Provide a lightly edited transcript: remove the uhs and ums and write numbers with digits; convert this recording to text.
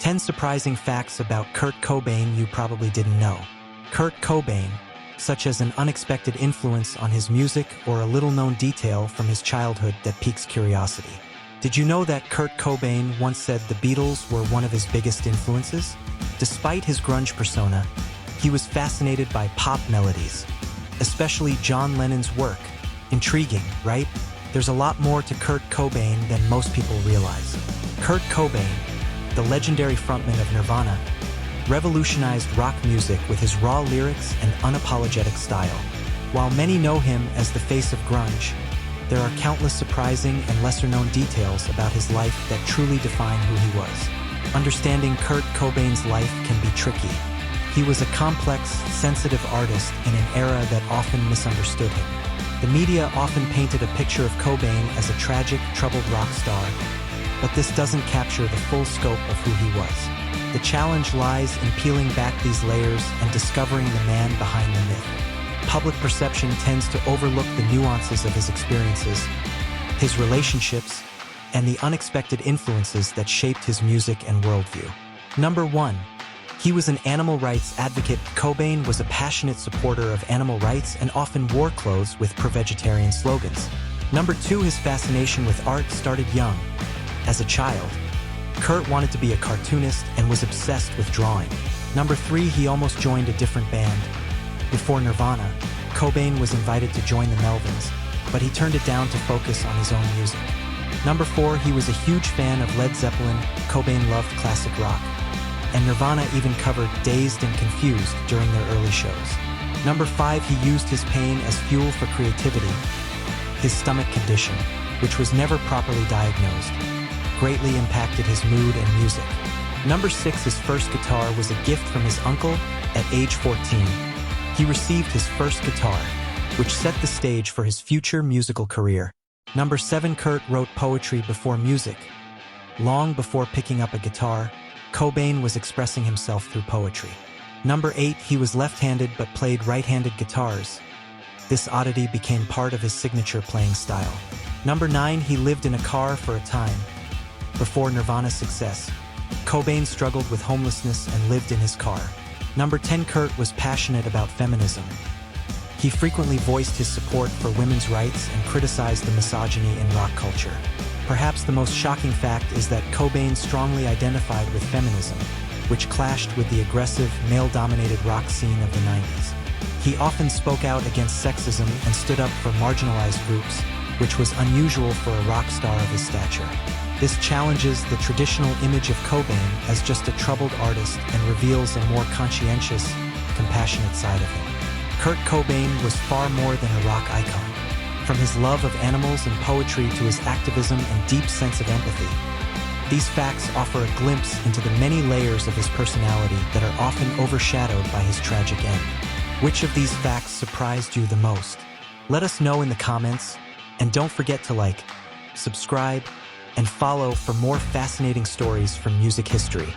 10 surprising facts about Kurt Cobain you probably didn't know. Kurt Cobain, such as an unexpected influence on his music or a little-known detail from his childhood that piques curiosity. Did you know that Kurt Cobain once said the Beatles were one of his biggest influences? Despite his grunge persona, he was fascinated by pop melodies, especially John Lennon's work. Intriguing, right? There's a lot more to Kurt Cobain than most people realize. Kurt Cobain, the legendary frontman of Nirvana, revolutionized rock music with his raw lyrics and unapologetic style. While many know him as the face of grunge, there are countless surprising and lesser-known details about his life that truly define who he was. Understanding Kurt Cobain's life can be tricky. He was a complex, sensitive artist in an era that often misunderstood him. The media often painted a picture of Cobain as a tragic, troubled rock star, but this doesn't capture the full scope of who he was. The challenge lies in peeling back these layers and discovering the man behind the myth. Public perception tends to overlook the nuances of his experiences, his relationships, and the unexpected influences that shaped his music and worldview. Number 1. He was an animal rights advocate. Cobain was a passionate supporter of animal rights and often wore clothes with pro-vegetarian slogans. Number 2. His fascination with art started young. As a child, Kurt wanted to be a cartoonist and was obsessed with drawing. Number 3. He almost joined a different band. Before Nirvana, Cobain was invited to join the Melvins, but he turned it down to focus on his own music. Number 4. He was a huge fan of Led Zeppelin. Cobain loved classic rock, and Nirvana even covered Dazed and Confused during their early shows. Number 5. He used his pain as fuel for creativity. His stomach condition, which was never properly diagnosed, greatly impacted his mood and music. Number 6. His first guitar was a gift from his uncle at age 14. He received his first guitar, which set the stage for his future musical career. Number 7. Kurt wrote poetry before music. Long before picking up a guitar, Cobain was expressing himself through poetry. Number 8. He was left-handed but played right-handed guitars. This oddity became part of his signature playing style. Number 9. He lived in a car for a time. Before Nirvana's success, Cobain struggled with homelessness and lived in his car. Number 10. Kurt was passionate about feminism. He frequently voiced his support for women's rights and criticized the misogyny in rock culture. Perhaps the most shocking fact is that Cobain strongly identified with feminism, which clashed with the aggressive, male-dominated rock scene of the 90s. He often spoke out against sexism and stood up for marginalized groups, which was unusual for a rock star of his stature. This challenges the traditional image of Cobain as just a troubled artist and reveals a more conscientious, compassionate side of him. Kurt Cobain was far more than a rock icon. From his love of animals and poetry to his activism and deep sense of empathy, these facts offer a glimpse into the many layers of his personality that are often overshadowed by his tragic end. Which of these facts surprised you the most? Let us know in the comments, and don't forget to like, subscribe, and follow for more fascinating stories from music history.